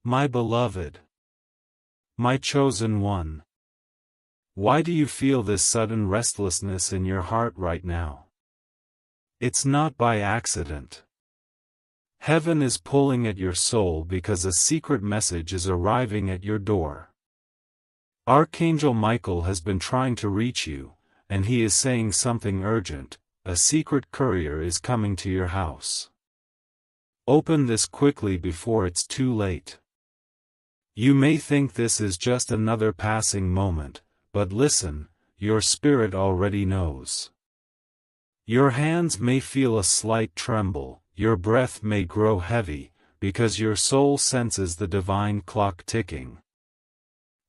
My beloved, my chosen one. Why do you feel this sudden restlessness in your heart right now? It's not by accident. Heaven is pulling at your soul because a secret message is arriving at your door. Archangel Michael has been trying to reach you, and he is saying something urgent. A secret courier is coming to your house. Open this quickly before it's too late. You may think this is just another passing moment, but listen, your spirit already knows. Your hands may feel a slight tremble, your breath may grow heavy, because your soul senses the divine clock ticking.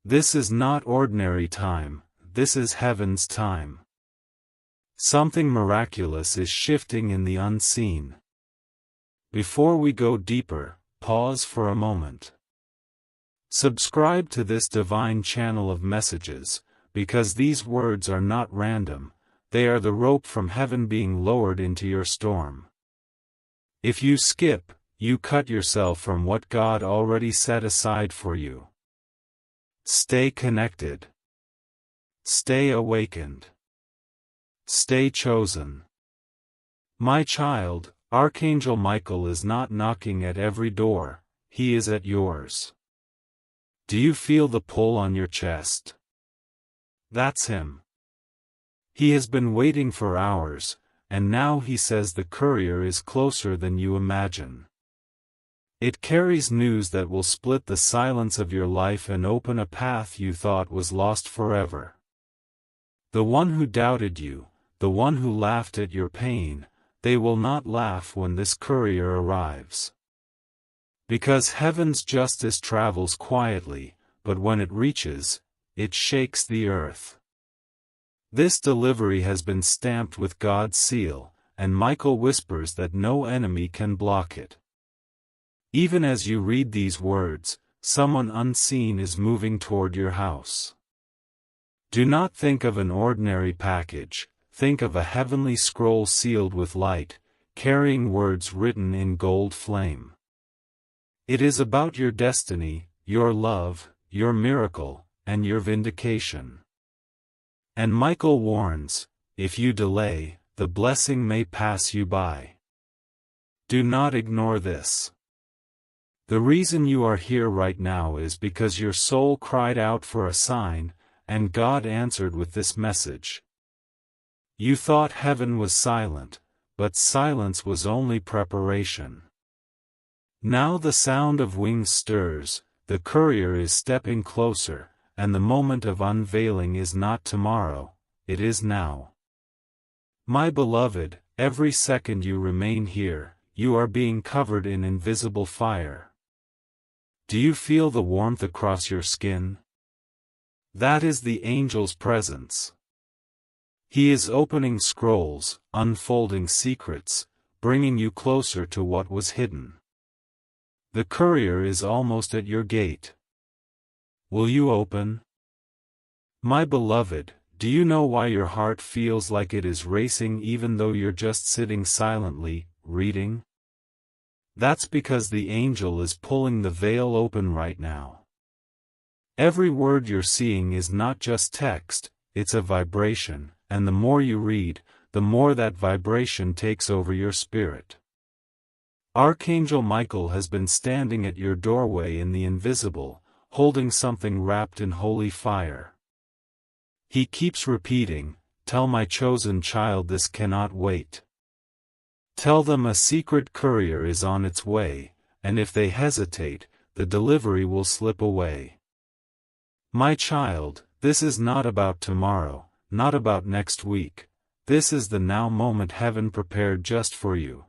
This is not ordinary time, this is heaven's time. Something miraculous is shifting in the unseen. Before we go deeper, pause for a moment. Subscribe to this divine channel of messages, because these words are not random, they are the rope from heaven being lowered into your storm. If you skip, you cut yourself from what God already set aside for you. Stay connected. Stay awakened. Stay chosen. My child, Archangel Michael is not knocking at every door, he is at yours. Do you feel the pull on your chest? That's him. He has been waiting for hours, and now he says the courier is closer than you imagine. It carries news that will split the silence of your life and open a path you thought was lost forever. The one who doubted you, the one who laughed at your pain, they will not laugh when this courier arrives. Because heaven's justice travels quietly, but when it reaches, it shakes the earth. This delivery has been stamped with God's seal, and Michael whispers that no enemy can block it. Even as you read these words, someone unseen is moving toward your house. Do not think of an ordinary package, think of a heavenly scroll sealed with light, carrying words written in gold flame. It is about your destiny, your love, your miracle, and your vindication. And Michael warns, if you delay, the blessing may pass you by. Do not ignore this. The reason you are here right now is because your soul cried out for a sign, and God answered with this message. You thought heaven was silent, but silence was only preparation. Now the sound of wings stirs, the courier is stepping closer, and the moment of unveiling is not tomorrow, it is now. My beloved, every second you remain here, you are being covered in invisible fire. Do you feel the warmth across your skin? That is the angel's presence. He is opening scrolls, unfolding secrets, bringing you closer to what was hidden. The courier is almost at your gate. Will you open? My beloved, do you know why your heart feels like it is racing even though you're just sitting silently, reading? That's because the angel is pulling the veil open right now. Every word you're seeing is not just text, it's a vibration, and the more you read, the more that vibration takes over your spirit. Archangel Michael has been standing at your doorway in the invisible, holding something wrapped in holy fire. He keeps repeating, "Tell my chosen child this cannot wait. Tell them a secret courier is on its way, and if they hesitate, the delivery will slip away." My child, this is not about tomorrow, not about next week, this is the now moment heaven prepared just for you.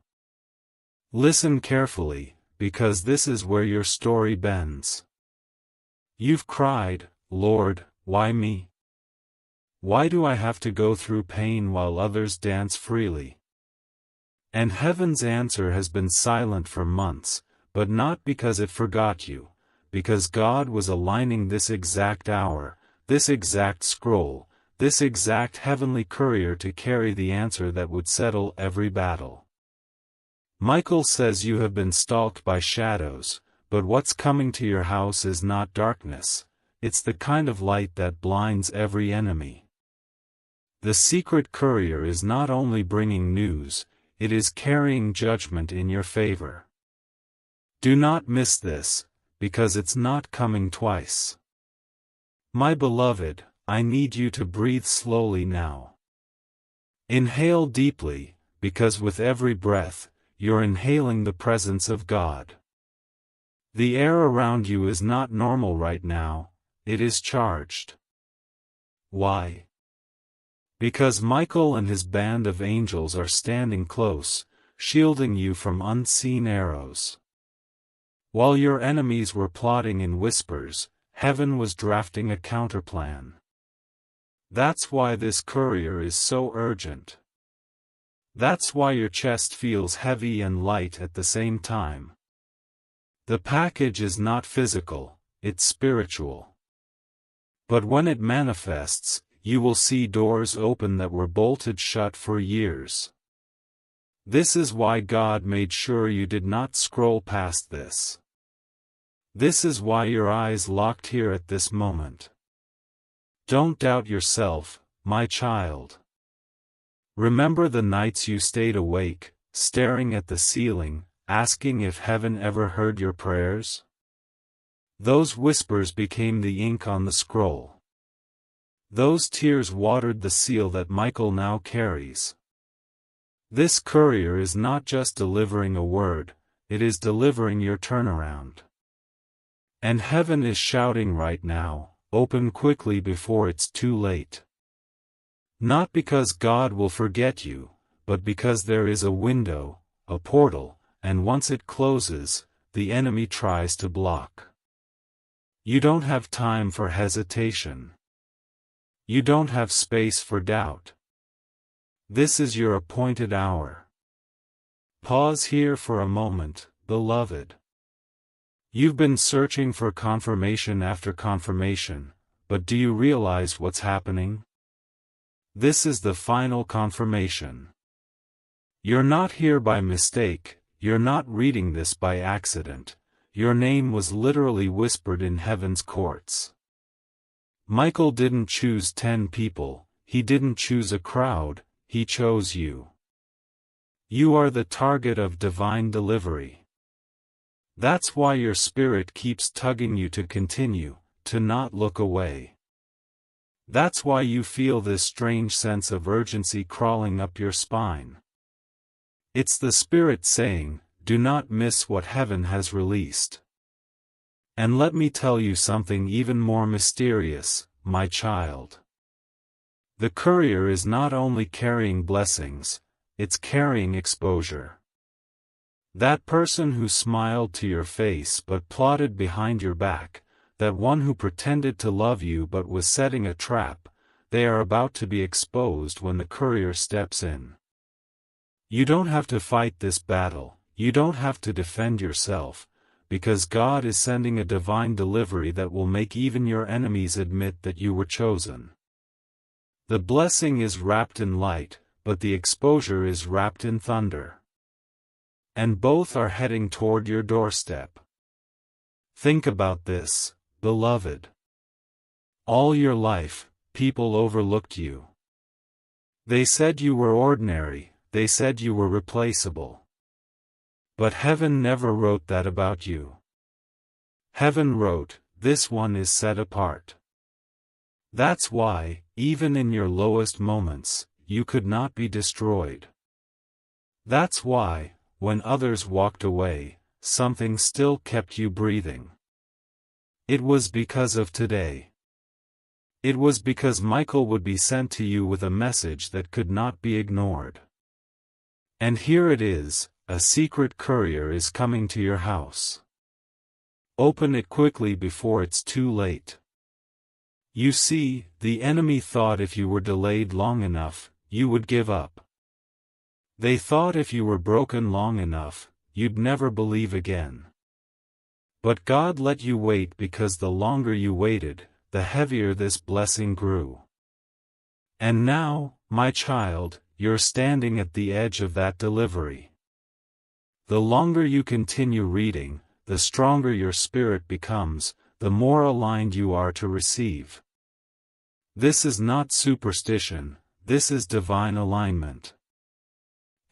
Listen carefully, because this is where your story bends. You've cried, "Lord, why me? Why do I have to go through pain while others dance freely?" And heaven's answer has been silent for months, but not because it forgot you, because God was aligning this exact hour, this exact scroll, this exact heavenly courier to carry the answer that would settle every battle. Michael says you have been stalked by shadows, but what's coming to your house is not darkness, it's the kind of light that blinds every enemy. The secret courier is not only bringing news, it is carrying judgment in your favor. Do not miss this, because it's not coming twice. My beloved, I need you to breathe slowly now. Inhale deeply, because with every breath, you're inhaling the presence of God. The air around you is not normal right now, it is charged. Why? Because Michael and his band of angels are standing close, shielding you from unseen arrows. While your enemies were plotting in whispers, heaven was drafting a counterplan. That's why this courier is so urgent. That's why your chest feels heavy and light at the same time. The package is not physical, it's spiritual. But when it manifests, you will see doors open that were bolted shut for years. This is why God made sure you did not scroll past this. This is why your eyes locked here at this moment. Don't doubt yourself, my child. Remember the nights you stayed awake, staring at the ceiling, asking if heaven ever heard your prayers? Those whispers became the ink on the scroll. Those tears watered the seal that Michael now carries. This courier is not just delivering a word, it is delivering your turnaround. And heaven is shouting right now, open quickly before it's too late. Not because God will forget you, but because there is a window, a portal, and once it closes, the enemy tries to block. You don't have time for hesitation. You don't have space for doubt. This is your appointed hour. Pause here for a moment, beloved. You've been searching for confirmation after confirmation, but do you realize what's happening? This is the final confirmation. You're not here by mistake, you're not reading this by accident, your name was literally whispered in heaven's courts. Michael didn't choose 10 people, he didn't choose a crowd, he chose you. You are the target of divine delivery. That's why your spirit keeps tugging you to continue, to not look away. That's why you feel this strange sense of urgency crawling up your spine. It's the Spirit saying, do not miss what heaven has released. And let me tell you something even more mysterious, my child. The courier is not only carrying blessings, it's carrying exposure. That person who smiled to your face but plotted behind your back, that one who pretended to love you but was setting a trap, they are about to be exposed when the courier steps in. You don't have to fight this battle, you don't have to defend yourself, because God is sending a divine delivery that will make even your enemies admit that you were chosen. The blessing is wrapped in light, but the exposure is wrapped in thunder. And both are heading toward your doorstep. Think about this, beloved. All your life, people overlooked you. They said you were ordinary, they said you were replaceable. But heaven never wrote that about you. Heaven wrote, this one is set apart. That's why, even in your lowest moments, you could not be destroyed. That's why, when others walked away, something still kept you breathing. It was because of today. It was because Michael would be sent to you with a message that could not be ignored. And here it is, a secret courier is coming to your house. Open it quickly before it's too late. You see, the enemy thought if you were delayed long enough, you would give up. They thought if you were broken long enough, you'd never believe again. But God let you wait because the longer you waited, the heavier this blessing grew. And now, my child, you're standing at the edge of that delivery. The longer you continue reading, the stronger your spirit becomes, the more aligned you are to receive. This is not superstition, this is divine alignment.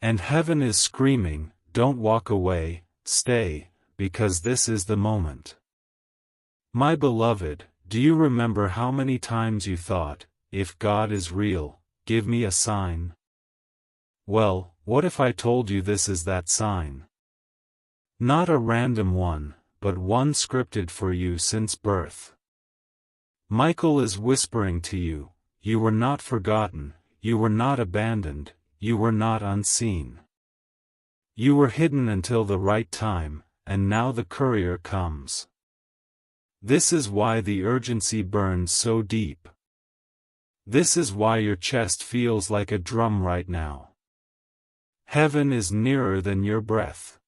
And heaven is screaming, don't walk away, stay, because this is the moment. My beloved, do you remember how many times you thought, if God is real, give me a sign? Well, what if I told you this is that sign? Not a random one, but one scripted for you since birth. Michael is whispering to you, you were not forgotten, you were not abandoned, you were not unseen. You were hidden until the right time, and now the courier comes. This is why the urgency burns so deep. This is why your chest feels like a drum right now. Heaven is nearer than your breath.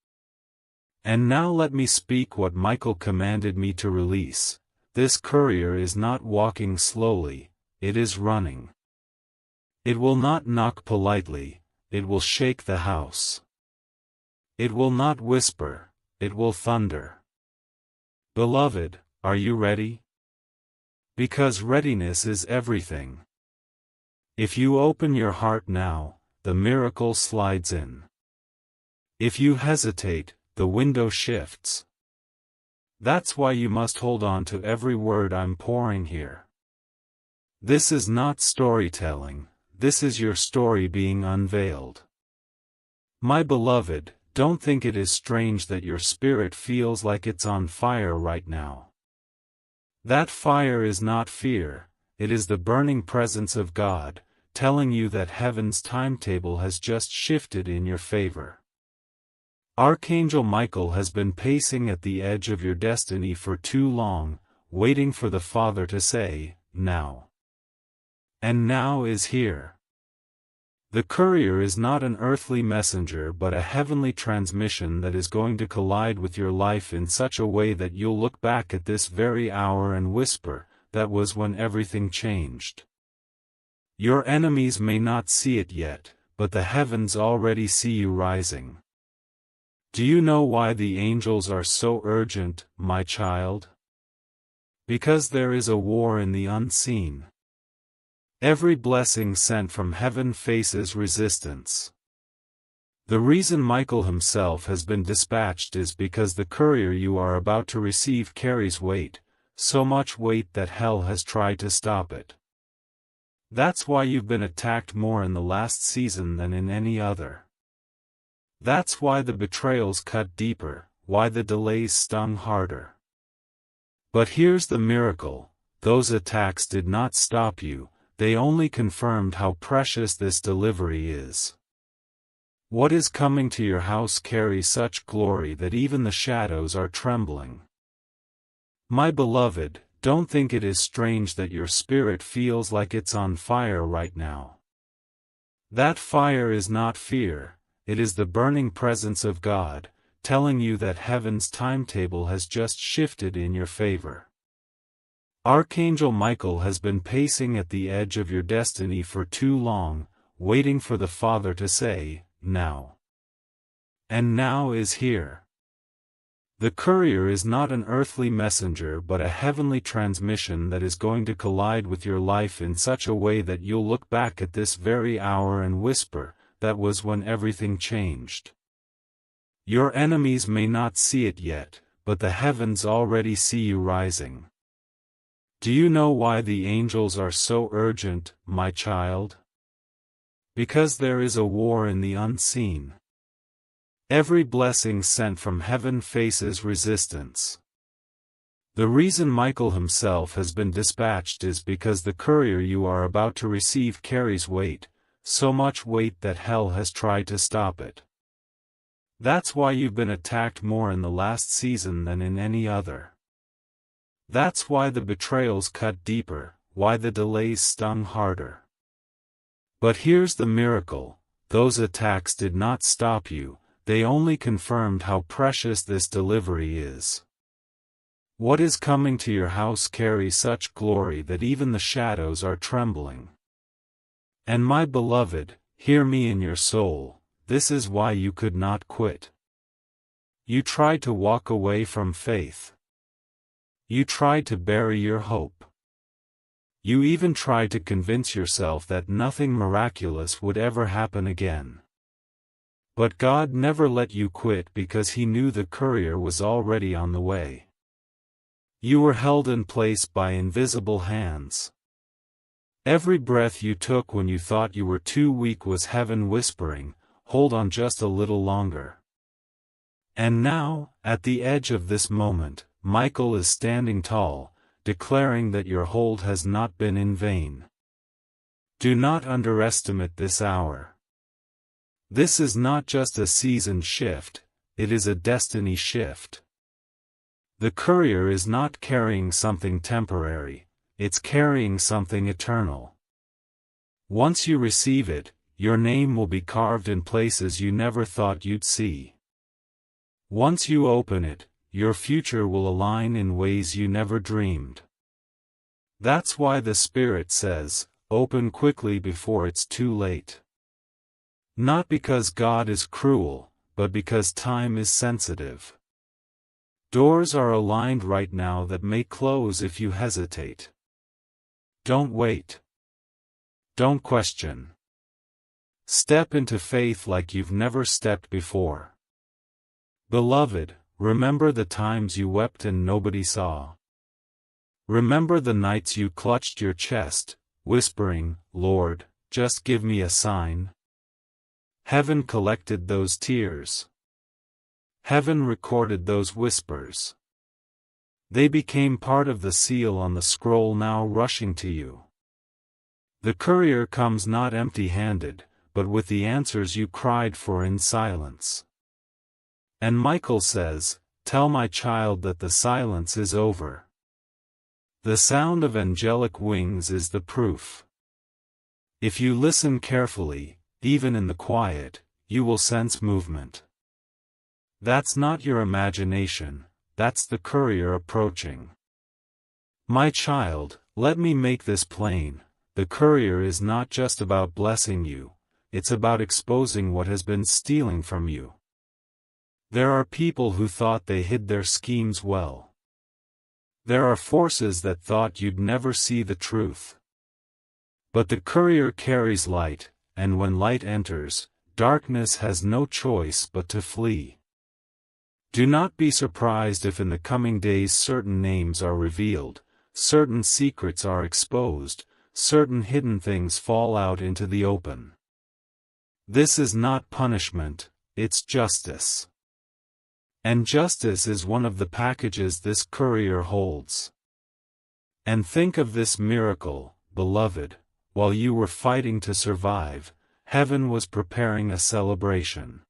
And now let me speak what Michael commanded me to release. This courier is not walking slowly, it is running. It will not knock politely, it will shake the house. It will not whisper, it will thunder. Beloved, are you ready? Because readiness is everything. If you open your heart now, the miracle slides in. If you hesitate, the window shifts. That's why you must hold on to every word I'm pouring here. This is not storytelling, this is your story being unveiled. My beloved, don't think it is strange that your spirit feels like it's on fire right now. That fire is not fear, it is the burning presence of God, telling you that heaven's timetable has just shifted in your favor. Archangel Michael has been pacing at the edge of your destiny for too long, waiting for the Father to say, now. And now is here. The courier is not an earthly messenger but a heavenly transmission that is going to collide with your life in such a way that you'll look back at this very hour and whisper, that was when everything changed. Your enemies may not see it yet, but the heavens already see you rising. Do you know why the angels are so urgent, my child? Because there is a war in the unseen. Every blessing sent from heaven faces resistance. The reason Michael himself has been dispatched is because the courier you are about to receive carries weight, so much weight that hell has tried to stop it. That's why you've been attacked more in the last season than in any other. That's why the betrayals cut deeper, why the delays stung harder. But here's the miracle, those attacks did not stop you, they only confirmed how precious this delivery is. What is coming to your house carries such glory that even the shadows are trembling. My beloved, don't think it is strange that your spirit feels like it's on fire right now. That fire is not fear. It is the burning presence of God, telling you that heaven's timetable has just shifted in your favor. Archangel Michael has been pacing at the edge of your destiny for too long, waiting for the Father to say, now. And now is here. The courier is not an earthly messenger but a heavenly transmission that is going to collide with your life in such a way that you'll look back at this very hour and whisper, that was when everything changed. Your enemies may not see it yet, but the heavens already see you rising. Do you know why the angels are so urgent, my child? Because there is a war in the unseen. Every blessing sent from heaven faces resistance. The reason Michael himself has been dispatched is because the courier you are about to receive carries weight, so much weight that hell has tried to stop it. That's why you've been attacked more in the last season than in any other. That's why the betrayals cut deeper, why the delays stung harder. But here's the miracle, those attacks did not stop you, they only confirmed how precious this delivery is. What is coming to your house carries such glory that even the shadows are trembling. And my beloved, hear me in your soul, this is why you could not quit. You tried to walk away from faith. You tried to bury your hope. You even tried to convince yourself that nothing miraculous would ever happen again. But God never let you quit because He knew the courier was already on the way. You were held in place by invisible hands. Every breath you took when you thought you were too weak was heaven whispering, "Hold on just a little longer." And now, at the edge of this moment, Michael is standing tall, declaring that your hold has not been in vain. Do not underestimate this hour. This is not just a season shift, it is a destiny shift. The courier is not carrying something temporary, it's carrying something eternal. Once you receive it, your name will be carved in places you never thought you'd see. Once you open it, your future will align in ways you never dreamed. That's why the Spirit says, open quickly before it's too late. Not because God is cruel, but because time is sensitive. Doors are aligned right now that may close if you hesitate. Don't wait. Don't question. Step into faith like you've never stepped before. Beloved, remember the times you wept and nobody saw. Remember the nights you clutched your chest, whispering, "Lord, just give me a sign." Heaven collected those tears. Heaven recorded those whispers. They became part of the seal on the scroll now rushing to you. The courier comes not empty-handed, but with the answers you cried for in silence. And Michael says, "Tell my child that the silence is over." The sound of angelic wings is the proof. If you listen carefully, even in the quiet, you will sense movement. That's not your imagination, that's the courier approaching. My child, let me make this plain, the courier is not just about blessing you, it's about exposing what has been stealing from you. There are people who thought they hid their schemes well. There are forces that thought you'd never see the truth. But the courier carries light, and when light enters, darkness has no choice but to flee. Do not be surprised if in the coming days certain names are revealed, certain secrets are exposed, certain hidden things fall out into the open. This is not punishment, it's justice. And justice is one of the packages this courier holds. And think of this miracle, beloved, while you were fighting to survive, heaven was preparing a celebration.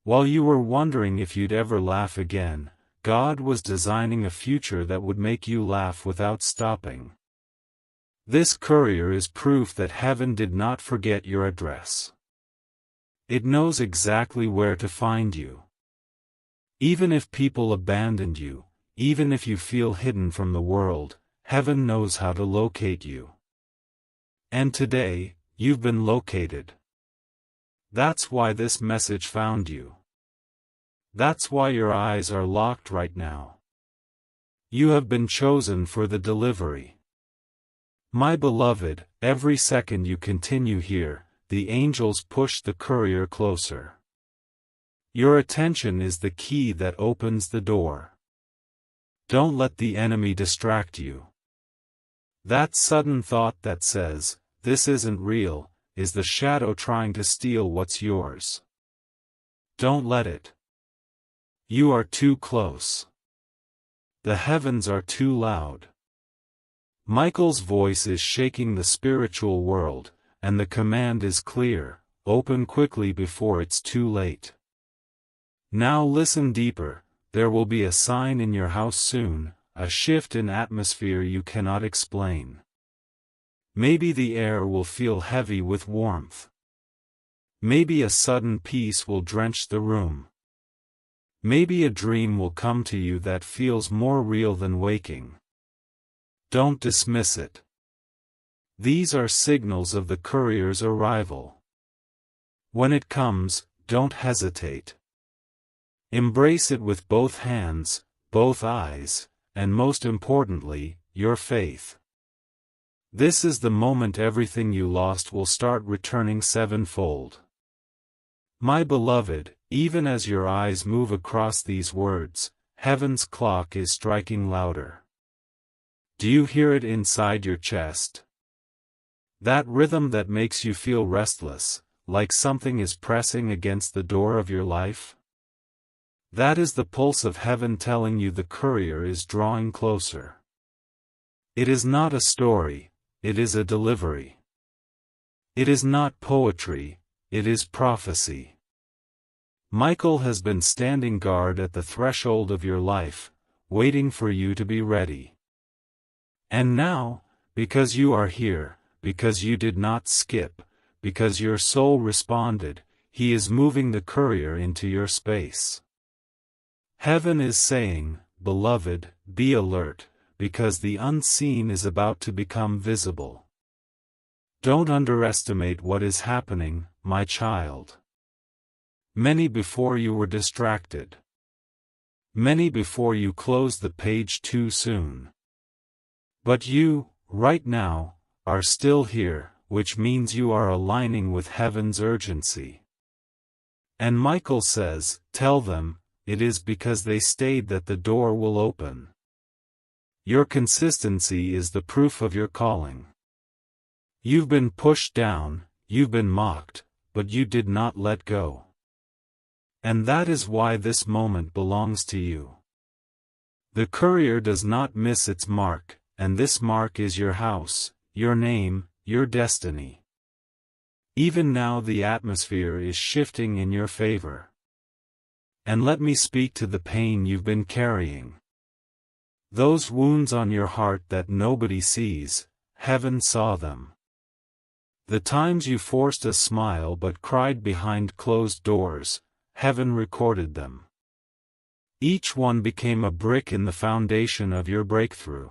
While you were wondering if you'd ever laugh again, God was designing a future that would make you laugh without stopping. This courier is proof that heaven did not forget your address. It knows exactly where to find you. Even if people abandoned you, even if you feel hidden from the world, heaven knows how to locate you. And today, you've been located. That's why this message found you. That's why your eyes are locked right now. You have been chosen for the delivery. My beloved, every second you continue here, the angels push the courier closer. Your attention is the key that opens the door. Don't let the enemy distract you. That sudden thought that says, "This isn't real," is the shadow trying to steal what's yours. Don't let it. You are too close. The heavens are too loud. Michael's voice is shaking the spiritual world, and the command is clear, open quickly before it's too late. Now listen deeper, there will be a sign in your house soon, a shift in atmosphere you cannot explain. Maybe the air will feel heavy with warmth. Maybe a sudden peace will drench the room. Maybe a dream will come to you that feels more real than waking. Don't dismiss it. These are signals of the courier's arrival. When it comes, don't hesitate. Embrace it with both hands, both eyes, and most importantly, your faith. This is the moment everything you lost will start returning sevenfold. My beloved, even as your eyes move across these words, heaven's clock is striking louder. Do you hear it inside your chest? That rhythm that makes you feel restless, like something is pressing against the door of your life? That is the pulse of heaven telling you the courier is drawing closer. It is not a story, it is a delivery. It is not poetry, it is prophecy. Michael has been standing guard at the threshold of your life, waiting for you to be ready. And now, because you are here, because you did not skip, because your soul responded, he is moving the courier into your space. Heaven is saying, beloved, be alert, because the unseen is about to become visible. Don't underestimate what is happening, my child. Many before you were distracted. Many before you closed the page too soon. But you, right now, are still here, which means you are aligning with heaven's urgency. And Michael says, tell them, it is because they stayed that the door will open. Your consistency is the proof of your calling. You've been pushed down, you've been mocked, but you did not let go. And that is why this moment belongs to you. The courier does not miss its mark, and this mark is your house, your name, your destiny. Even now the atmosphere is shifting in your favor. And let me speak to the pain you've been carrying. Those wounds on your heart that nobody sees, heaven saw them. The times you forced a smile but cried behind closed doors, heaven recorded them. Each one became a brick in the foundation of your breakthrough.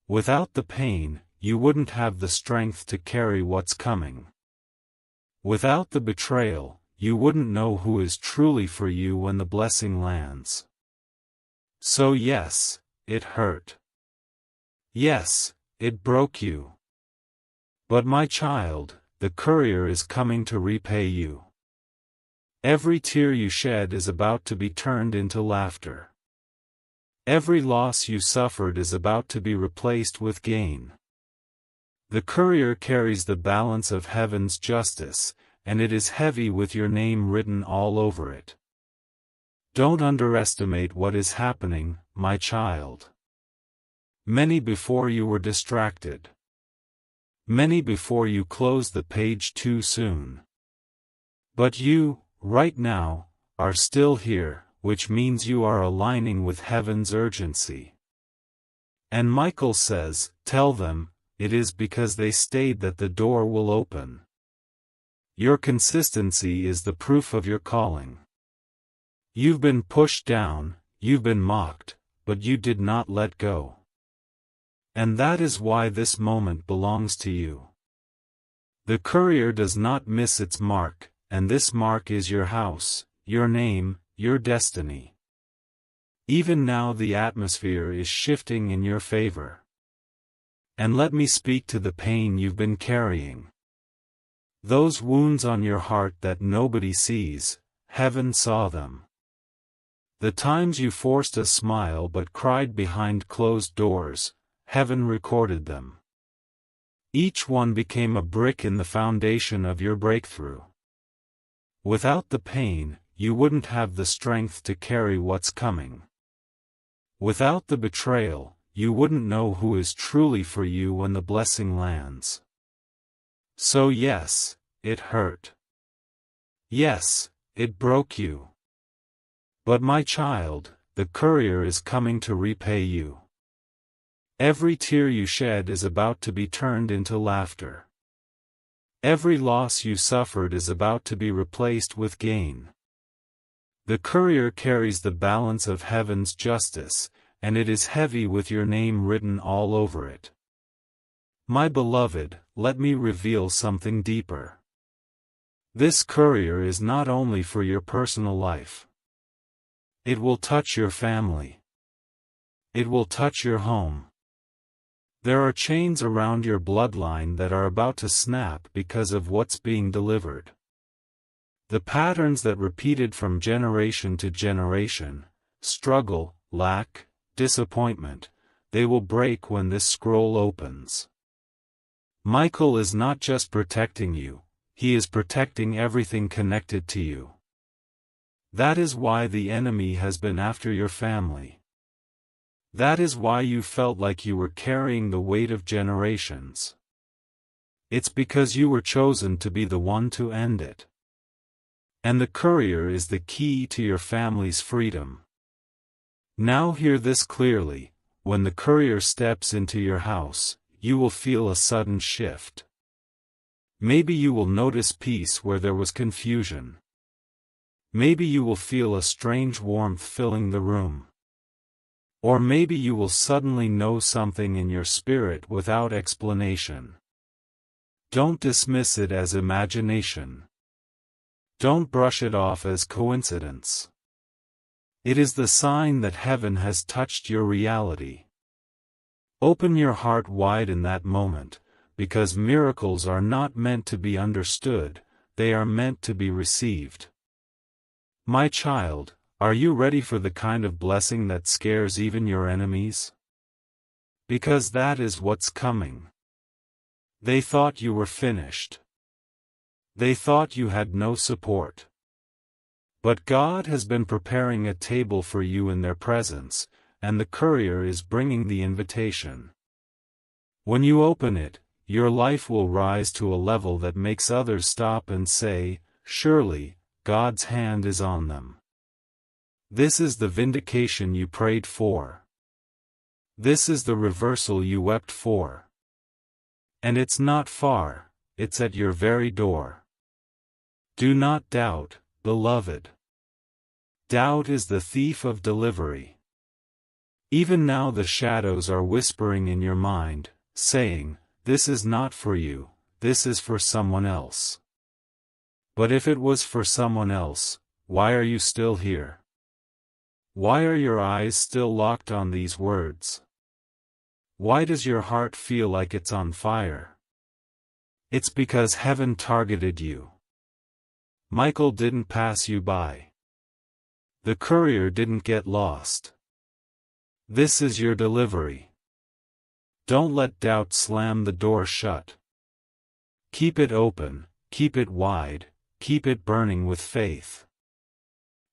Without the pain, you wouldn't have the strength to carry what's coming. Without the betrayal, you wouldn't know who is truly for you when the blessing lands. So yes, it hurt. Yes, it broke you. But my child, the courier is coming to repay you. Every tear you shed is about to be turned into laughter. Every loss you suffered is about to be replaced with gain. The courier carries the balance of heaven's justice, and it is heavy with your name written all over it. Don't underestimate what is happening, my child. Many before you were distracted. Many before you closed the page too soon. But you, right now, are still here, which means you are aligning with heaven's urgency. And Michael says, tell them, it is because they stayed that the door will open. Your consistency is the proof of your calling. You've been pushed down, you've been mocked, but you did not let go. And that is why this moment belongs to you. The courier does not miss its mark, and this mark is your house, your name, your destiny. Even now the atmosphere is shifting in your favor. And let me speak to the pain you've been carrying. Those wounds on your heart that nobody sees, heaven saw them. The times you forced a smile but cried behind closed doors, heaven recorded them. Each one became a brick in the foundation of your breakthrough. Without the pain, you wouldn't have the strength to carry what's coming. Without the betrayal, you wouldn't know who is truly for you when the blessing lands. So yes, it hurt. Yes, it broke you. But my child, the courier is coming to repay you. Every tear you shed is about to be turned into laughter. Every loss you suffered is about to be replaced with gain. The courier carries the balance of heaven's justice, and it is heavy with your name written all over it. My beloved, let me reveal something deeper. This courier is not only for your personal life. It will touch your family. It will touch your home. There are chains around your bloodline that are about to snap because of what's being delivered. The patterns that repeated from generation to generation, struggle, lack, disappointment, they will break when this scroll opens. Michael is not just protecting you, he is protecting everything connected to you. That is why the enemy has been after your family. That is why you felt like you were carrying the weight of generations. It's because you were chosen to be the one to end it. And the courier is the key to your family's freedom. Now hear this clearly, when the courier steps into your house, you will feel a sudden shift. Maybe you will notice peace where there was confusion. Maybe you will feel a strange warmth filling the room. Or maybe you will suddenly know something in your spirit without explanation. Don't dismiss it as imagination. Don't brush it off as coincidence. It is the sign that heaven has touched your reality. Open your heart wide in that moment, because miracles are not meant to be understood, they are meant to be received. My child, are you ready for the kind of blessing that scares even your enemies? Because that is what's coming. They thought you were finished. They thought you had no support. But God has been preparing a table for you in their presence, and the courier is bringing the invitation. When you open it, your life will rise to a level that makes others stop and say, "Surely, God's hand is on them." This is the vindication you prayed for. This is the reversal you wept for. And it's not far, it's at your very door. Do not doubt, beloved. Doubt is the thief of delivery. Even now the shadows are whispering in your mind, saying, "This is not for you, this is for someone else." But if it was for someone else, why are you still here? Why are your eyes still locked on these words? Why does your heart feel like it's on fire? It's because heaven targeted you. Michael didn't pass you by. The courier didn't get lost. This is your delivery. Don't let doubt slam the door shut. Keep it open, keep it wide, keep it burning with faith.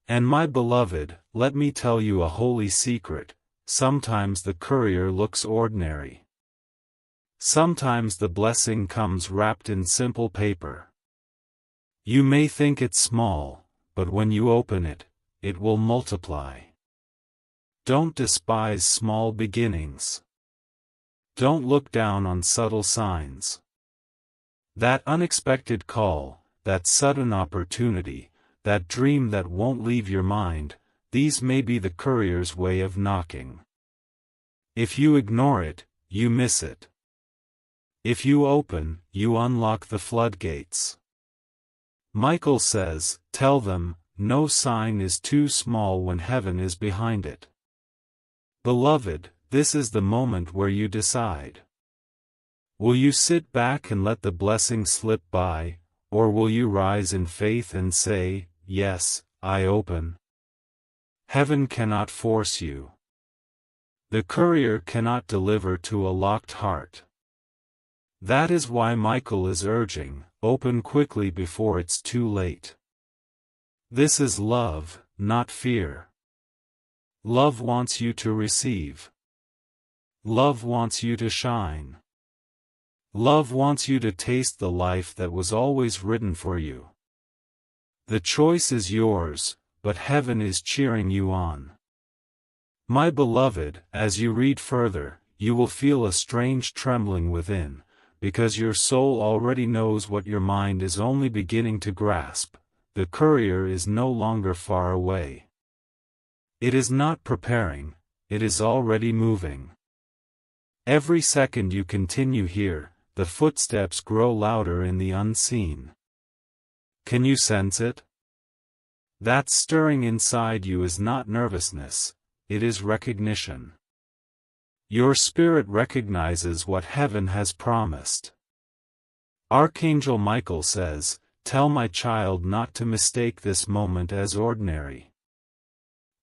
And my beloved, let me tell you a holy secret, sometimes the courier looks ordinary. Sometimes the blessing comes wrapped in simple paper. You may think it's small, but when you open it, it will multiply. Don't despise small beginnings. Don't look down on subtle signs. That unexpected call, that sudden opportunity, that dream that won't leave your mind, these may be the courier's way of knocking. If you ignore it, you miss it. If you open, you unlock the floodgates. Michael says, "Tell them, no sign is too small when heaven is behind it." Beloved, this is the moment where you decide. Will you sit back and let the blessing slip by, or will you rise in faith and say, "Yes, I open"? Heaven cannot force you. The courier cannot deliver to a locked heart. That is why Michael is urging, open quickly before it's too late. This is love, not fear. Love wants you to receive. Love wants you to shine. Love wants you to taste the life that was always written for you. The choice is yours, but heaven is cheering you on. My beloved, as you read further, you will feel a strange trembling within, because your soul already knows what your mind is only beginning to grasp. The courier is no longer far away. It is not preparing, it is already moving. Every second you continue here, the footsteps grow louder in the unseen. Can you sense it? That stirring inside you is not nervousness, it is recognition. Your spirit recognizes what heaven has promised. Archangel Michael says, "Tell my child not to mistake this moment as ordinary.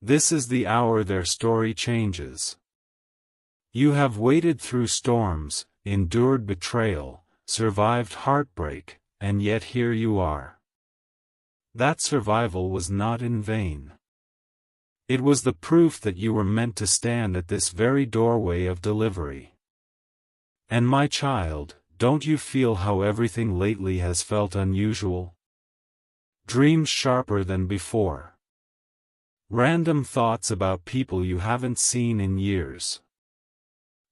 This is the hour their story changes. You have waded through storms, endured betrayal, survived heartbreak, and yet here you are. That survival was not in vain. It was the proof that you were meant to stand at this very doorway of delivery. And my child, don't you feel how everything lately has felt unusual? Dreams sharper than before. Random thoughts about people you haven't seen in years.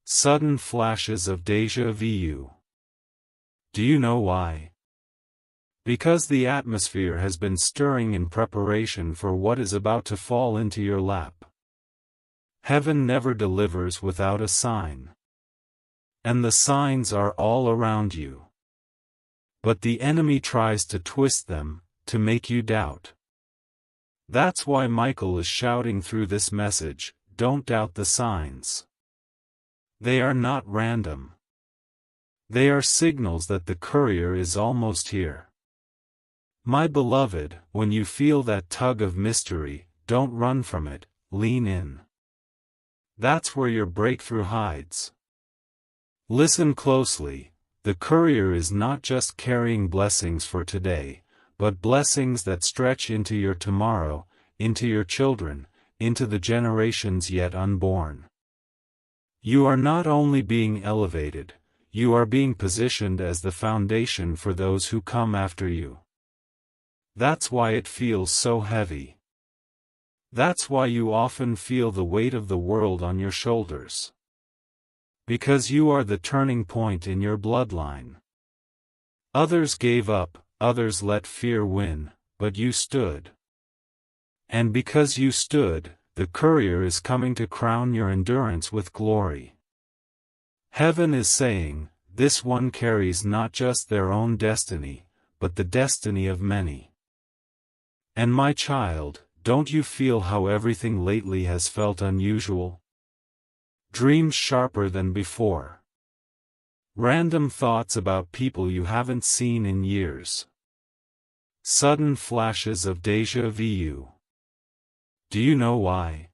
Sudden flashes of déjà vu. Do you know why? Because the atmosphere has been stirring in preparation for what is about to fall into your lap. Heaven never delivers without a sign. And the signs are all around you. But the enemy tries to twist them, to make you doubt. That's why Michael is shouting through this message, don't doubt the signs. They are not random. They are signals that the courier is almost here. My beloved, when you feel that tug of mystery, don't run from it, lean in. That's where your breakthrough hides. Listen closely, the courier is not just carrying blessings for today, but blessings that stretch into your tomorrow, into your children, into the generations yet unborn. You are not only being elevated, you are being positioned as the foundation for those who come after you. That's why it feels so heavy. That's why you often feel the weight of the world on your shoulders. Because you are the turning point in your bloodline. Others gave up, others let fear win, but you stood. And because you stood, the courier is coming to crown your endurance with glory. Heaven is saying, this one carries not just their own destiny, but the destiny of many. And my child, don't you feel how everything lately has felt unusual? Dreams sharper than before. Random thoughts about people you haven't seen in years. Sudden flashes of déjà vu. Do you know why?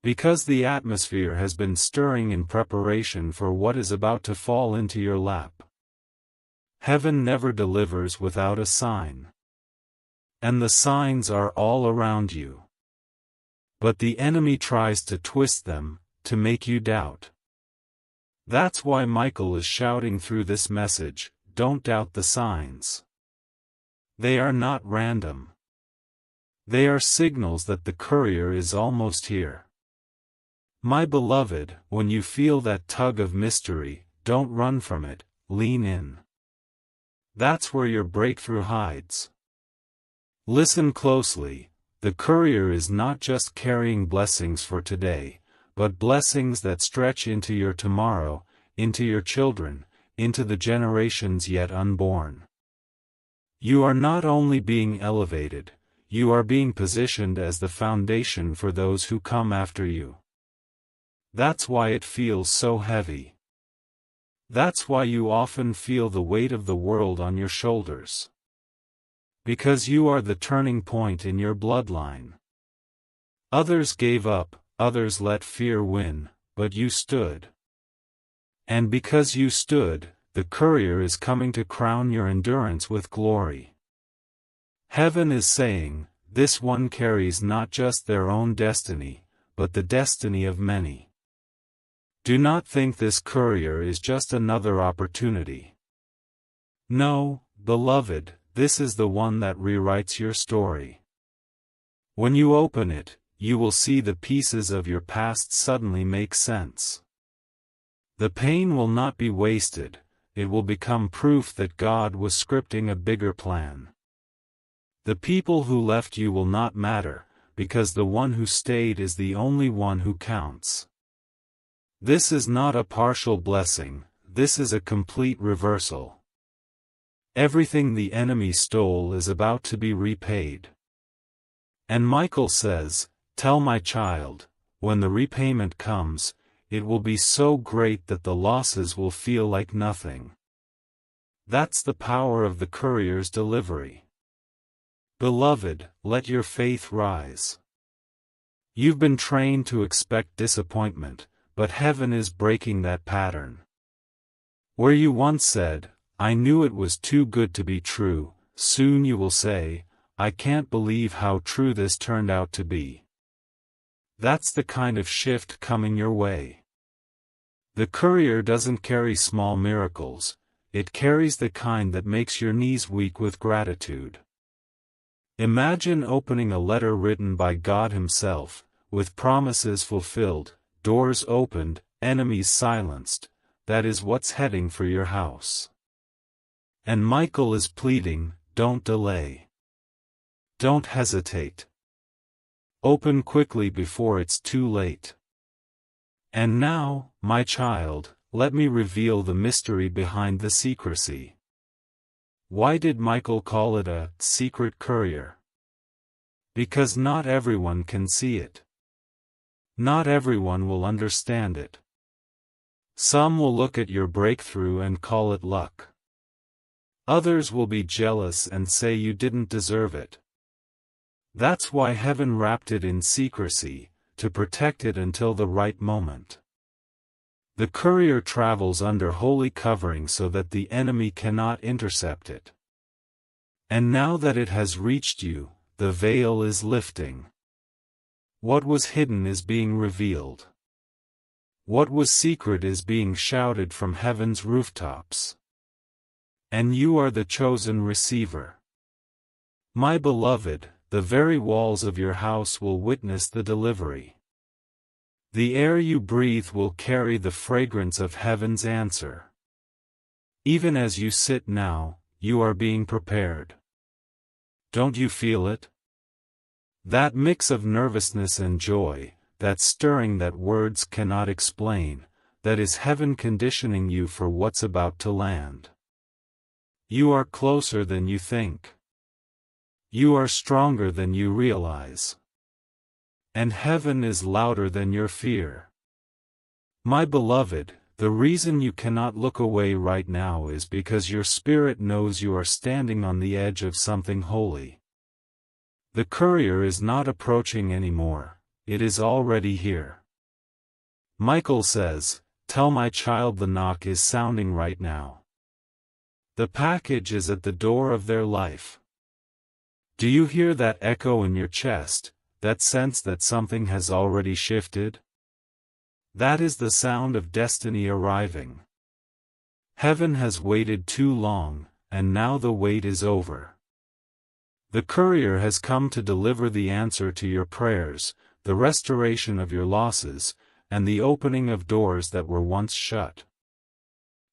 Because the atmosphere has been stirring in preparation for what is about to fall into your lap. Heaven never delivers without a sign. And the signs are all around you. But the enemy tries to twist them, to make you doubt. That's why Michael is shouting through this message, don't doubt the signs. They are not random. They are signals that the courier is almost here. My beloved, when you feel that tug of mystery, don't run from it, lean in. That's where your breakthrough hides. Listen closely, the courier is not just carrying blessings for today, but blessings that stretch into your tomorrow, into your children, into the generations yet unborn. You are not only being elevated, you are being positioned as the foundation for those who come after you. That's why it feels so heavy. That's why you often feel the weight of the world on your shoulders. Because you are the turning point in your bloodline. Others gave up, others let fear win, but you stood. And because you stood, the courier is coming to crown your endurance with glory. Heaven is saying, this one carries not just their own destiny, but the destiny of many. Do not think this courier is just another opportunity. No, beloved, this is the one that rewrites your story. When you open it, you will see the pieces of your past suddenly make sense. The pain will not be wasted, it will become proof that God was scripting a bigger plan. The people who left you will not matter, because the one who stayed is the only one who counts. This is not a partial blessing, this is a complete reversal. Everything the enemy stole is about to be repaid. And Michael says, "Tell my child, when the repayment comes, it will be so great that the losses will feel like nothing." That's the power of the courier's delivery. Beloved, let your faith rise. You've been trained to expect disappointment, but heaven is breaking that pattern. Where you once said, "I knew it was too good to be true," soon you will say, "I can't believe how true this turned out to be." That's the kind of shift coming your way. The courier doesn't carry small miracles, it carries the kind that makes your knees weak with gratitude. Imagine opening a letter written by God Himself, with promises fulfilled, doors opened, enemies silenced. That is what's heading for your house. And Michael is pleading, don't delay. Don't hesitate. Open quickly before it's too late. And now, my child, let me reveal the mystery behind the secrecy. Why did Michael call it a secret courier? Because not everyone can see it. Not everyone will understand it. Some will look at your breakthrough and call it luck. Others will be jealous and say you didn't deserve it. That's why heaven wrapped it in secrecy, to protect it until the right moment. The courier travels under holy covering so that the enemy cannot intercept it. And now that it has reached you, the veil is lifting. What was hidden is being revealed. What was secret is being shouted from heaven's rooftops. And you are the chosen receiver. My beloved, the very walls of your house will witness the delivery. The air you breathe will carry the fragrance of heaven's answer. Even as you sit now, you are being prepared. Don't you feel it? That mix of nervousness and joy, that stirring that words cannot explain, that is heaven conditioning you for what's about to land. You are closer than you think. You are stronger than you realize. And heaven is louder than your fear. My beloved, the reason you cannot look away right now is because your spirit knows you are standing on the edge of something holy. The courier is not approaching anymore. It is already here. Michael says, "Tell my child the knock is sounding right now. The package is at the door of their life." Do you hear that echo in your chest, that sense that something has already shifted? That is the sound of destiny arriving. Heaven has waited too long, and now the wait is over. The courier has come to deliver the answer to your prayers, the restoration of your losses, and the opening of doors that were once shut.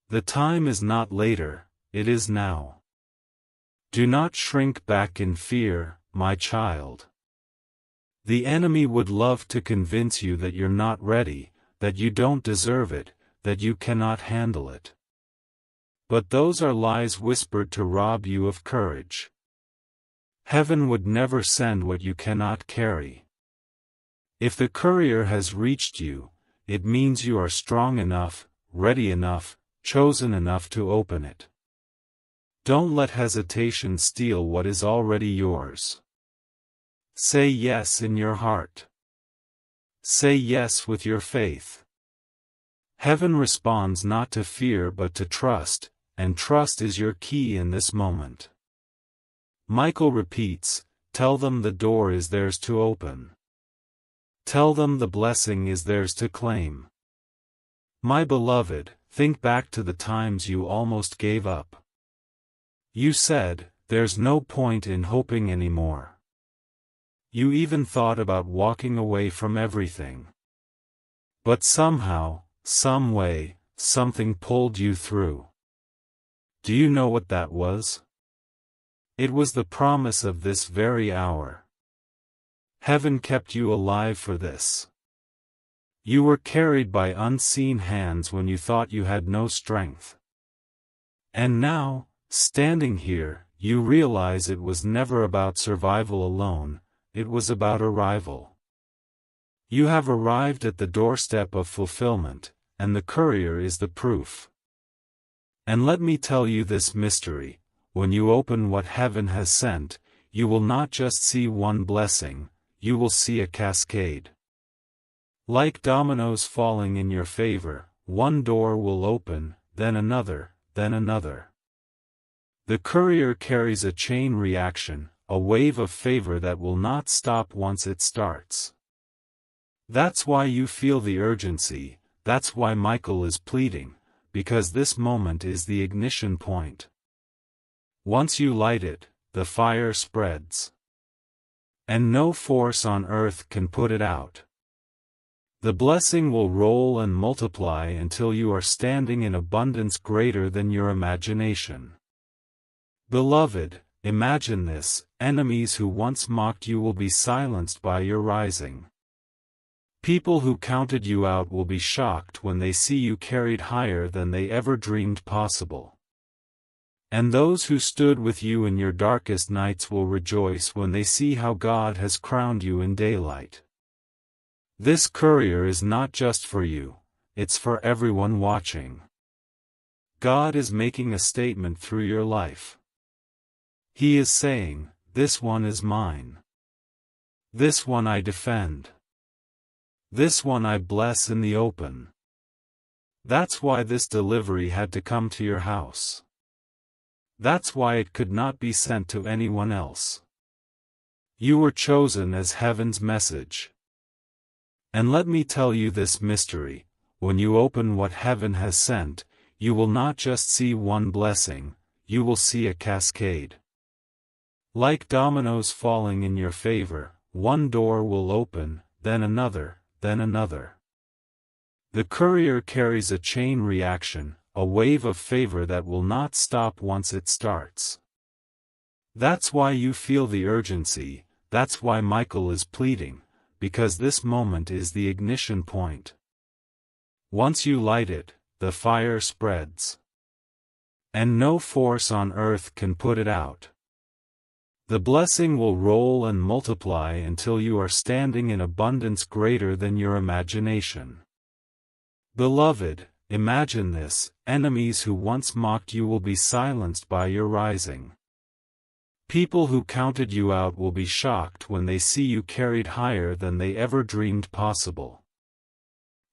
The time is not later, it is now. Do not shrink back in fear, my child. The enemy would love to convince you that you're not ready, that you don't deserve it, that you cannot handle it. But those are lies whispered to rob you of courage. Heaven would never send what you cannot carry. If the courier has reached you, it means you are strong enough, ready enough, chosen enough to open it. Don't let hesitation steal what is already yours. Say yes in your heart. Say yes with your faith. Heaven responds not to fear but to trust, and trust is your key in this moment. Michael repeats, "Tell them the door is theirs to open. Tell them the blessing is theirs to claim." My beloved, think back to the times you almost gave up. You said, "There's no point in hoping anymore." You even thought about walking away from everything. But somehow, some way, something pulled you through. Do you know what that was? It was the promise of this very hour. Heaven kept you alive for this. You were carried by unseen hands when you thought you had no strength. And now, standing here, you realize it was never about survival alone, it was about arrival. You have arrived at the doorstep of fulfillment, and the courier is the proof. And let me tell you this mystery: when you open what heaven has sent, you will not just see one blessing, you will see a cascade. Like dominoes falling in your favor, one door will open, then another, then another. The courier carries a chain reaction, a wave of favor that will not stop once it starts. That's why you feel the urgency, that's why Michael is pleading, because this moment is the ignition point. Once you light it, the fire spreads. And no force on earth can put it out. The blessing will roll and multiply until you are standing in abundance greater than your imagination. Beloved, imagine this: enemies who once mocked you will be silenced by your rising. People who counted you out will be shocked when they see you carried higher than they ever dreamed possible. And those who stood with you in your darkest nights will rejoice when they see how God has crowned you in daylight. This courier is not just for you, it's for everyone watching. God is making a statement through your life. He is saying, "This one is mine. This one I defend. This one I bless in the open." That's why this delivery had to come to your house. That's why it could not be sent to anyone else. You were chosen as heaven's message. And let me tell you this mystery: when you open what heaven has sent, you will not just see one blessing, you will see a cascade. Like dominoes falling in your favor, one door will open, then another, then another. The courier carries a chain reaction, a wave of favor that will not stop once it starts. That's why you feel the urgency, that's why Michael is pleading, because this moment is the ignition point. Once you light it, the fire spreads. And no force on earth can put it out. The blessing will roll and multiply until you are standing in abundance greater than your imagination. Beloved, imagine this: enemies who once mocked you will be silenced by your rising. People who counted you out will be shocked when they see you carried higher than they ever dreamed possible.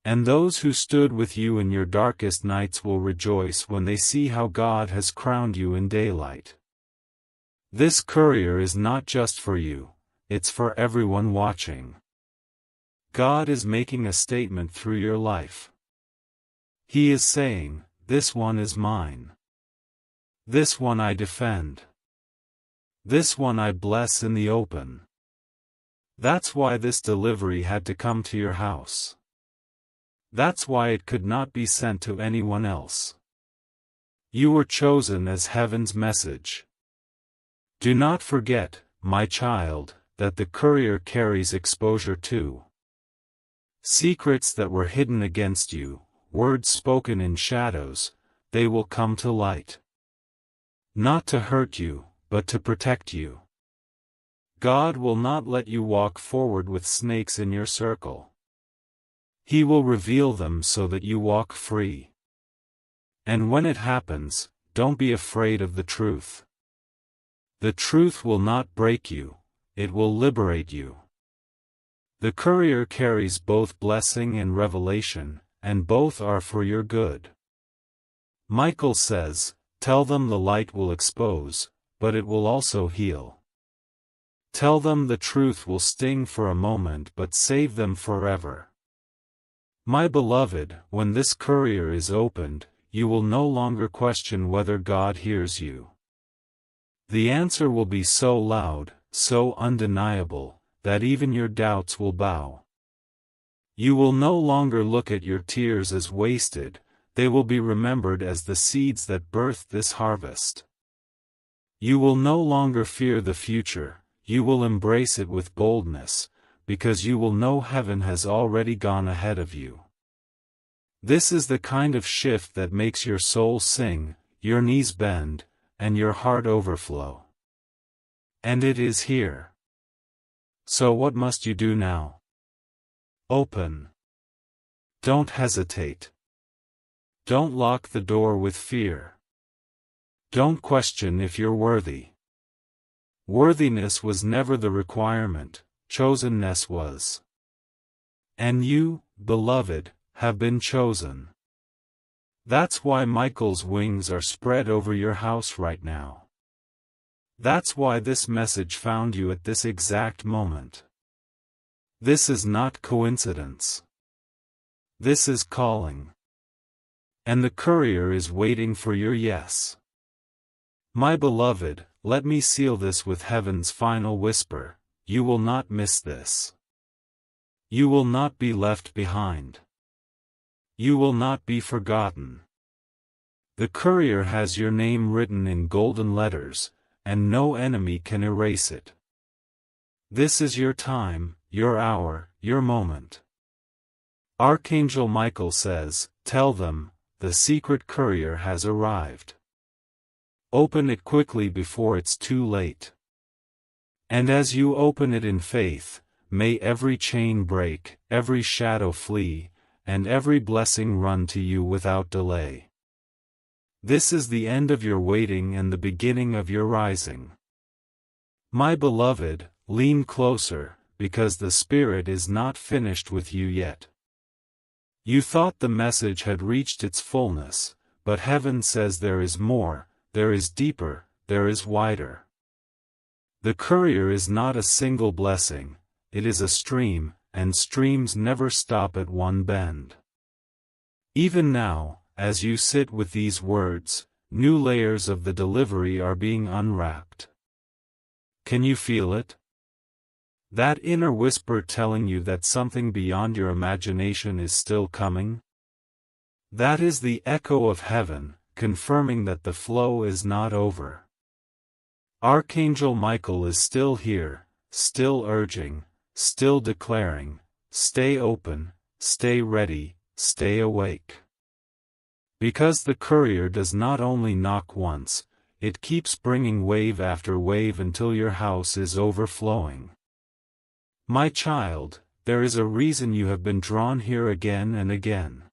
And those who stood with you in your darkest nights will rejoice when they see how God has crowned you in daylight. This courier is not just for you, it's for everyone watching. God is making a statement through your life. He is saying, "This one is mine. This one I defend. This one I bless in the open." That's why this delivery had to come to your house. That's why it could not be sent to anyone else. You were chosen as heaven's message. Do not forget, my child, that the courier carries exposure too. Secrets that were hidden against you, words spoken in shadows, they will come to light. Not to hurt you, but to protect you. God will not let you walk forward with snakes in your circle. He will reveal them so that you walk free. And when it happens, don't be afraid of the truth. The truth will not break you, it will liberate you. The courier carries both blessing and revelation, and both are for your good. Michael says, "Tell them the light will expose, but it will also heal. Tell them the truth will sting for a moment but save them forever." My beloved, when this courier is opened, you will no longer question whether God hears you. The answer will be so loud, so undeniable, that even your doubts will bow. You will no longer look at your tears as wasted, they will be remembered as the seeds that birthed this harvest. You will no longer fear the future, you will embrace it with boldness, because you will know heaven has already gone ahead of you. This is the kind of shift that makes your soul sing, your knees bend, and your heart overflow. And it is here. So what must you do now? Open. Don't hesitate. Don't lock the door with fear. Don't question if you're worthy. Worthiness was never the requirement, chosenness was. And you, beloved, have been chosen. That's why Michael's wings are spread over your house right now. That's why this message found you at this exact moment. This is not coincidence. This is calling. And the courier is waiting for your yes. My beloved, let me seal this with heaven's final whisper: you will not miss this. You will not be left behind. You will not be forgotten. The courier has your name written in golden letters, and no enemy can erase it. This is your time, your hour, your moment. Archangel Michael says, tell them, the secret courier has arrived. Open it quickly before it's too late. And as you open it in faith, may every chain break, every shadow flee, and every blessing run to you without delay. This is the end of your waiting and the beginning of your rising. My beloved, lean closer, because the Spirit is not finished with you yet. You thought the message had reached its fullness, but heaven says there is more, there is deeper, there is wider. The courier is not a single blessing, it is a stream, and streams never stop at one bend. Even now, as you sit with these words, new layers of the delivery are being unwrapped. Can you feel it? That inner whisper telling you that something beyond your imagination is still coming? That is the echo of heaven, confirming that the flow is not over. Archangel Michael is still here, still urging, still declaring, stay open, stay ready, stay awake. Because the courier does not only knock once, it keeps bringing wave after wave until your house is overflowing. My child, there is a reason you have been drawn here again and again.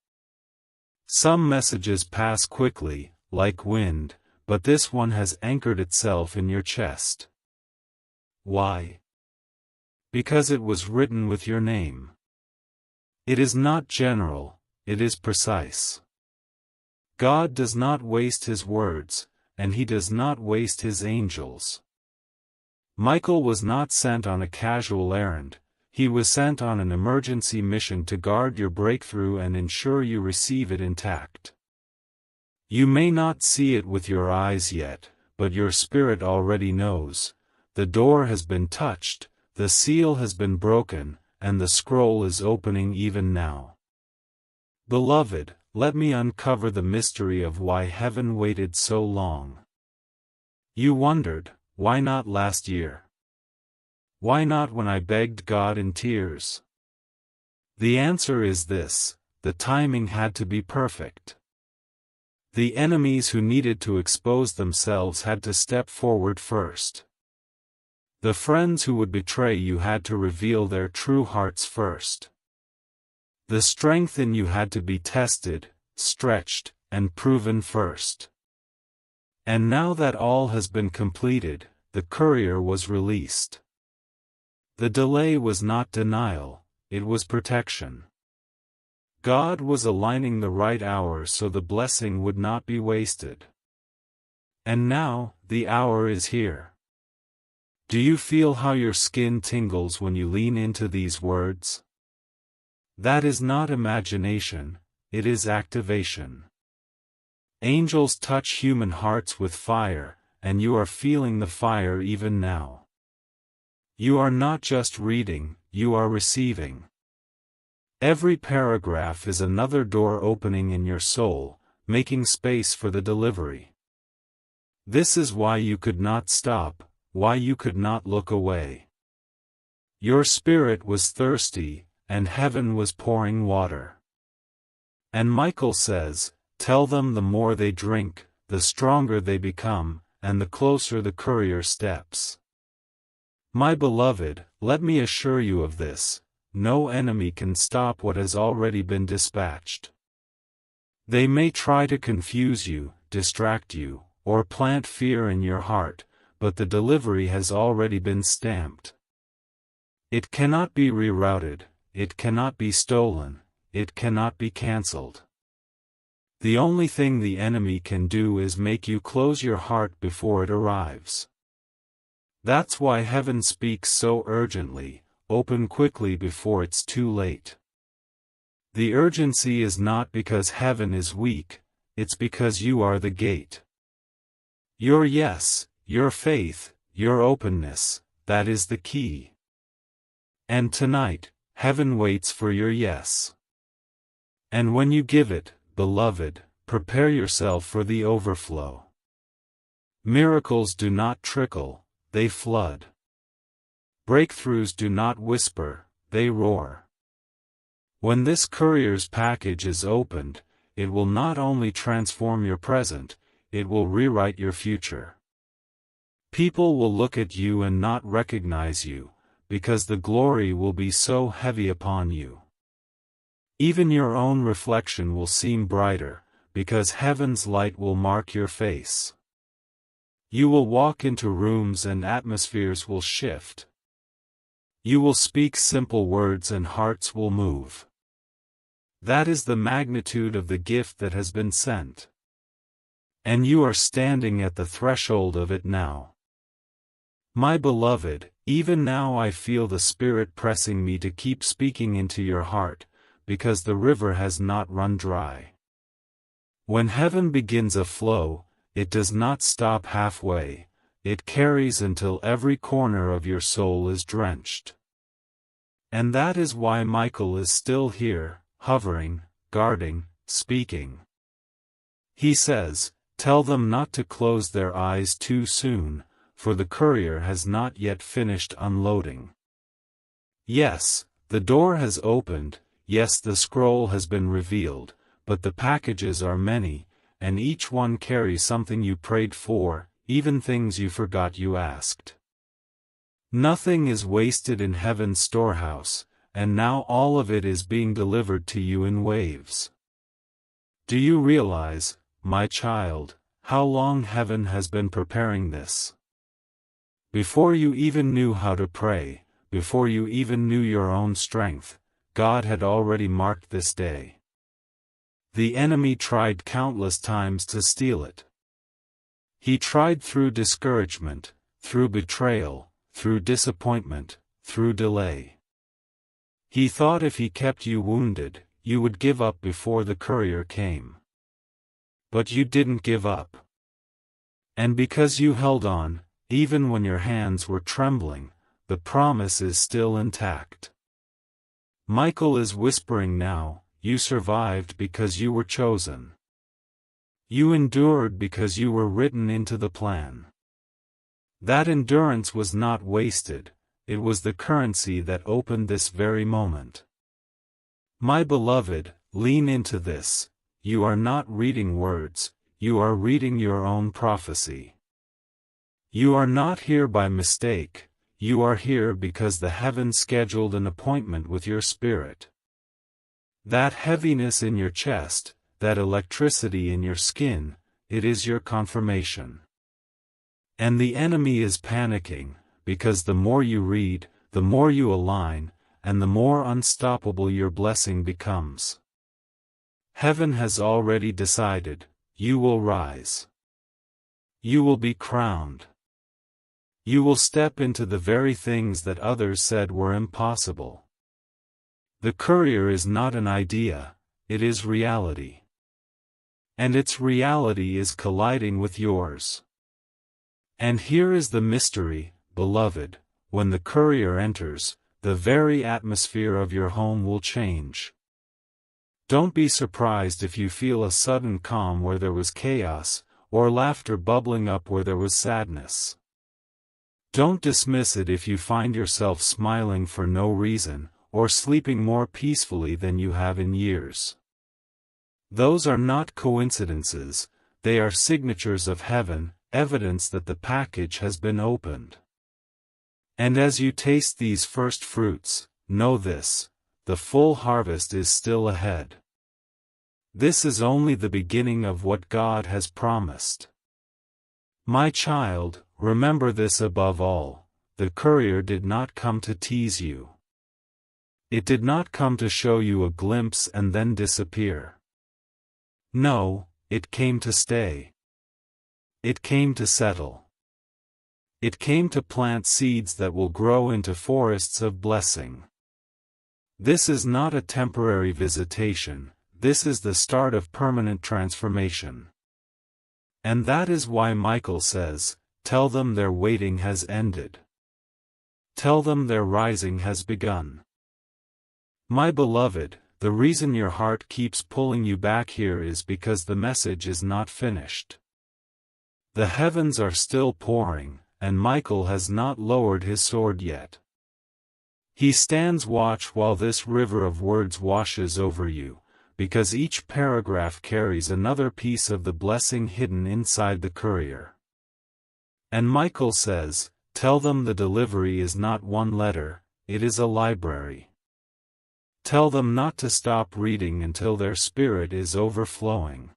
Some messages pass quickly, like wind, but this one has anchored itself in your chest. Why? Because it was written with your name. It is not general, it is precise. God does not waste his words, and he does not waste his angels. Michael was not sent on a casual errand, he was sent on an emergency mission to guard your breakthrough and ensure you receive it intact. You may not see it with your eyes yet, but your spirit already knows. The door has been touched, the seal has been broken, and the scroll is opening even now. Beloved, let me uncover the mystery of why heaven waited so long. You wondered, why not last year? Why not when I begged God in tears? The answer is this: the timing had to be perfect. The enemies who needed to expose themselves had to step forward first. The friends who would betray you had to reveal their true hearts first. The strength in you had to be tested, stretched, and proven first. And now that all has been completed, the courier was released. The delay was not denial, it was protection. God was aligning the right hour so the blessing would not be wasted. And now, the hour is here. Do you feel how your skin tingles when you lean into these words? That is not imagination, it is activation. Angels touch human hearts with fire, and you are feeling the fire even now. You are not just reading, you are receiving. Every paragraph is another door opening in your soul, making space for the delivery. This is why you could not stop, why you could not look away. Your spirit was thirsty, and heaven was pouring water. And Michael says, tell them the more they drink, the stronger they become, and the closer the courier steps. My beloved, let me assure you of this: no enemy can stop what has already been dispatched. They may try to confuse you, distract you, or plant fear in your heart, but the delivery has already been stamped. It cannot be rerouted, it cannot be stolen, it cannot be cancelled. The only thing the enemy can do is make you close your heart before it arrives. That's why heaven speaks so urgently: open quickly before it's too late. The urgency is not because heaven is weak, it's because you are the gate. Your yes, your faith, your openness, that is the key. And tonight, heaven waits for your yes. And when you give it, beloved, prepare yourself for the overflow. Miracles do not trickle, they flood. Breakthroughs do not whisper, they roar. When this courier's package is opened, it will not only transform your present, it will rewrite your future. People will look at you and not recognize you, because the glory will be so heavy upon you. Even your own reflection will seem brighter, because heaven's light will mark your face. You will walk into rooms and atmospheres will shift. You will speak simple words and hearts will move. That is the magnitude of the gift that has been sent. And you are standing at the threshold of it now. My beloved, even now I feel the Spirit pressing me to keep speaking into your heart, because the river has not run dry. When heaven begins a flow, it does not stop halfway, it carries until every corner of your soul is drenched. And that is why Michael is still here, hovering, guarding, speaking. He says, "Tell them not to close their eyes too soon, for the courier has not yet finished unloading." Yes, the door has opened, yes, the scroll has been revealed, but the packages are many, and each one carries something you prayed for, even things you forgot you asked. Nothing is wasted in heaven's storehouse, and now all of it is being delivered to you in waves. Do you realize, my child, how long heaven has been preparing this? Before you even knew how to pray, before you even knew your own strength, God had already marked this day. The enemy tried countless times to steal it. He tried through discouragement, through betrayal, through disappointment, through delay. He thought if he kept you wounded, you would give up before the courier came. But you didn't give up. And because you held on, even when your hands were trembling, the promise is still intact. Michael is whispering now, you survived because you were chosen. You endured because you were written into the plan. That endurance was not wasted, it was the currency that opened this very moment. My beloved, lean into this: you are not reading words, you are reading your own prophecy. You are not here by mistake, you are here because the heavens scheduled an appointment with your spirit. That heaviness in your chest, that electricity in your skin, it is your confirmation. And the enemy is panicking, because the more you read, the more you align, and the more unstoppable your blessing becomes. Heaven has already decided, you will rise. You will be crowned. You will step into the very things that others said were impossible. The courier is not an idea, it is reality. And its reality is colliding with yours. And here is the mystery, beloved: when the courier enters, the very atmosphere of your home will change. Don't be surprised if you feel a sudden calm where there was chaos, or laughter bubbling up where there was sadness. Don't dismiss it if you find yourself smiling for no reason, or sleeping more peacefully than you have in years. Those are not coincidences, they are signatures of heaven, evidence that the package has been opened. And as you taste these first fruits, know this: the full harvest is still ahead. This is only the beginning of what God has promised. My child, remember this above all: the courier did not come to tease you. It did not come to show you a glimpse and then disappear. No, it came to stay. It came to settle. It came to plant seeds that will grow into forests of blessing. This is not a temporary visitation, this is the start of permanent transformation. And that is why Michael says, tell them their waiting has ended. Tell them their rising has begun. My beloved, the reason your heart keeps pulling you back here is because the message is not finished. The heavens are still pouring, and Michael has not lowered his sword yet. He stands watch while this river of words washes over you, because each paragraph carries another piece of the blessing hidden inside the courier. And Michael says, tell them the delivery is not one letter, it is a library. Tell them not to stop reading until their spirit is overflowing.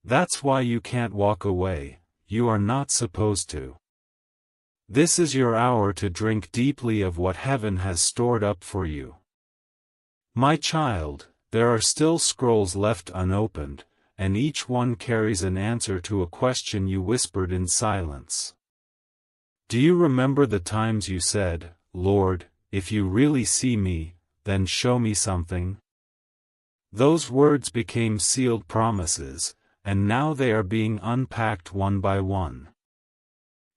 That's why you can't walk away, you are not supposed to. This is your hour to drink deeply of what heaven has stored up for you. My child, there are still scrolls left unopened, and each one carries an answer to a question you whispered in silence. Do you remember the times you said, Lord, if you really see me, then show me something? Those words became sealed promises, and now they are being unpacked one by one.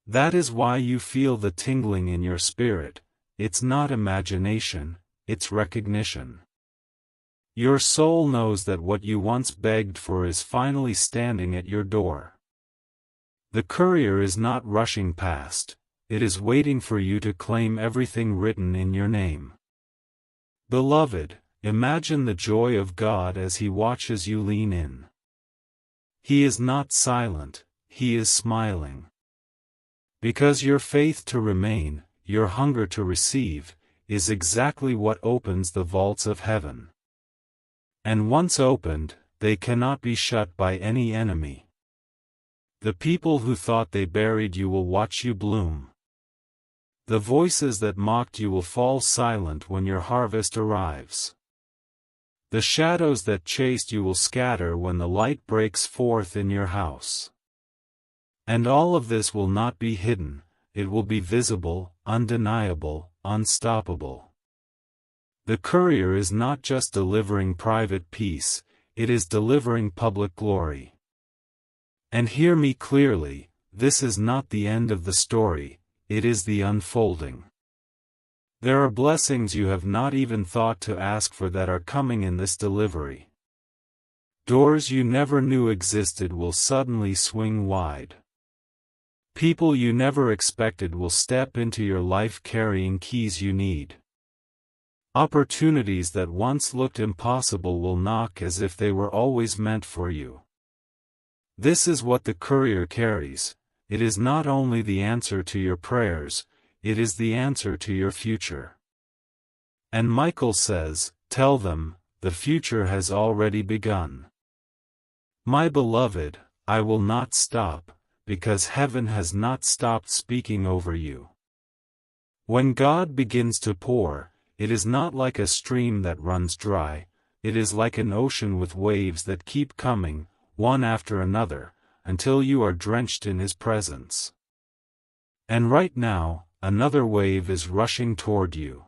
That is why you feel the tingling in your spirit. It's not imagination, it's recognition. Your soul knows that what you once begged for is finally standing at your door. The courier is not rushing past, it is waiting for you to claim everything written in your name. Beloved, imagine the joy of God as He watches you lean in. He is not silent, He is smiling. Because your faith to remain, your hunger to receive, is exactly what opens the vaults of heaven. And once opened, they cannot be shut by any enemy. The people who thought they buried you will watch you bloom. The voices that mocked you will fall silent when your harvest arrives. The shadows that chased you will scatter when the light breaks forth in your house. And all of this will not be hidden, it will be visible, undeniable, unstoppable. The courier is not just delivering private peace, it is delivering public glory. And hear me clearly, this is not the end of the story, it is the unfolding. There are blessings you have not even thought to ask for that are coming in this delivery. Doors you never knew existed will suddenly swing wide. People you never expected will step into your life carrying keys you need. Opportunities that once looked impossible will knock as if they were always meant for you. This is what the courier carries. It is not only the answer to your prayers, it is the answer to your future. And Michael says, tell them, the future has already begun. My beloved, I will not stop, because heaven has not stopped speaking over you. When God begins to pour, it is not like a stream that runs dry, it is like an ocean with waves that keep coming, one after another, until you are drenched in His presence. And right now, another wave is rushing toward you.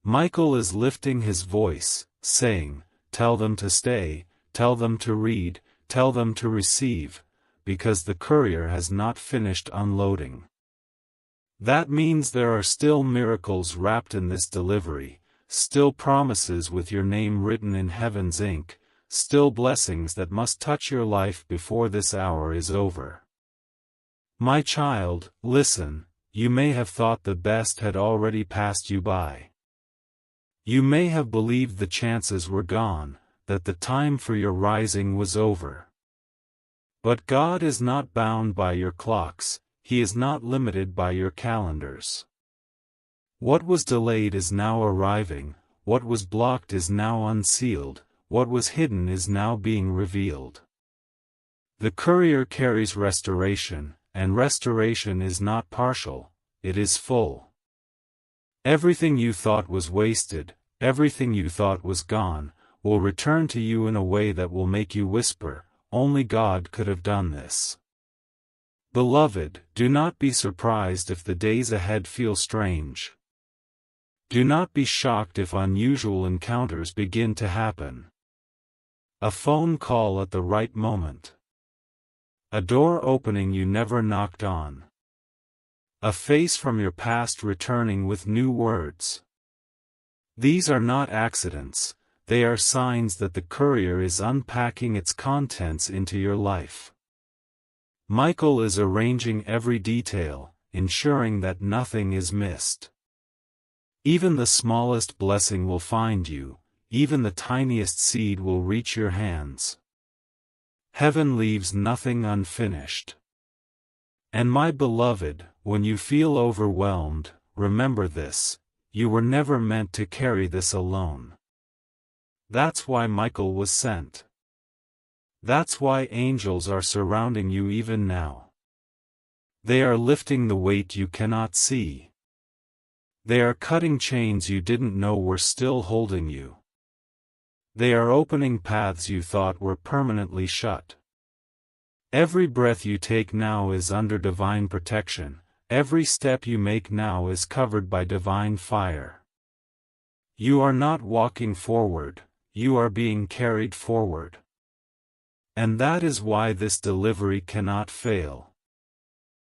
Michael is lifting his voice, saying, tell them to stay, tell them to read, tell them to receive, because the courier has not finished unloading. That means there are still miracles wrapped in this delivery, still promises with your name written in heaven's ink, still blessings that must touch your life before this hour is over. My child, listen, you may have thought the best had already passed you by. You may have believed the chances were gone, that the time for your rising was over. But God is not bound by your clocks, He is not limited by your calendars. What was delayed is now arriving, what was blocked is now unsealed, what was hidden is now being revealed. The courier carries restoration, and restoration is not partial, it is full. Everything you thought was wasted, everything you thought was gone, will return to you in a way that will make you whisper, "Only God could have done this." Beloved, do not be surprised if the days ahead feel strange. Do not be shocked if unusual encounters begin to happen. A phone call at the right moment. A door opening you never knocked on. A face from your past returning with new words. These are not accidents, they are signs that the courier is unpacking its contents into your life. Michael is arranging every detail, ensuring that nothing is missed. Even the smallest blessing will find you, even the tiniest seed will reach your hands. Heaven leaves nothing unfinished. And my beloved, when you feel overwhelmed, remember this: you were never meant to carry this alone. That's why Michael was sent. That's why angels are surrounding you even now. They are lifting the weight you cannot see. They are cutting chains you didn't know were still holding you. They are opening paths you thought were permanently shut. Every breath you take now is under divine protection, every step you make now is covered by divine fire. You are not walking forward, you are being carried forward. And that is why this delivery cannot fail.